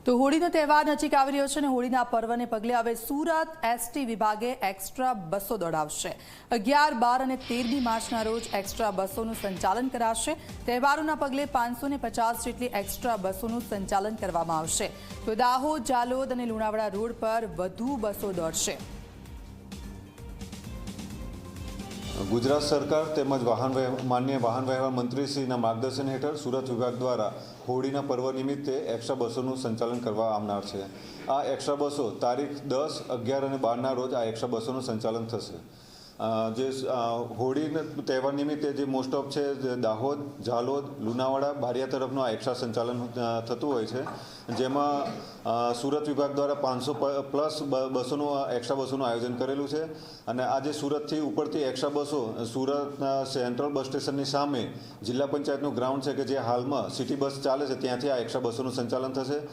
તો હોળીનો તહેવાર નજીક આવી રહ્યો છે અને હોળીના પર્વને પગલે હવે સુરત એસટી વિભાગે એક્સ્ટ્રા બસો દોડાવશે। 11, 12 અને 13મી માર્ચના રોજ એક્સ્ટ્રા બસોનું સંચાલન કરાશે। તહેવારોના પગલે 550 જેટલી એક્સ્ટ્રા બસોનું સંચાલન કરવામાં આવશે। તો દાહોદ, જાલોદ અને લુણાવાડા રોડ પર વધુ બસો દોડશે। ગુજરાત સરકાર તેમજ માનનીય વાહન વ્યવહાર મંત્રીશ્રીના માર્ગદર્શન હેઠળ સુરત વિભાગ દ્વારા હોળીના પર્વ નિમિત્તે એક્સ્ટ્રા બસોનું સંચાલન કરવા આવનાર છે। આ એક્સ્ટ્રા બસો તારીખ 10, 11 અને 12ના રોજ આ એક્સ્ટ્રા બસોનું સંચાલન થશે। જે હોળીના તહેવાર નિમિત્તે જે મોસ્ટ ઓફ છે દાહોદ, જાલોદ, લુણાવાડા, બારિયા તરફનું આ એક્સ્ટ્રા સંચાલન થતું હોય છે, જેમાં સુરત વિભાગ દ્વારા 500+ બસોનું એક્સ્ટ્રા બસોનું આયોજન કરેલું છે। અને આજે સુરતથી ઉપરથી એક્સ્ટ્રા બસો સુરતના સેન્ટ્રલ બસ સ્ટેશનની સામે જિલ્લા પંચાયતનું ગ્રાઉન્ડ છે કે જે હાલમાં સિટી બસ ચાલે છે ત્યાંથી આ એક્સ્ટ્રા બસોનું સંચાલન થશે।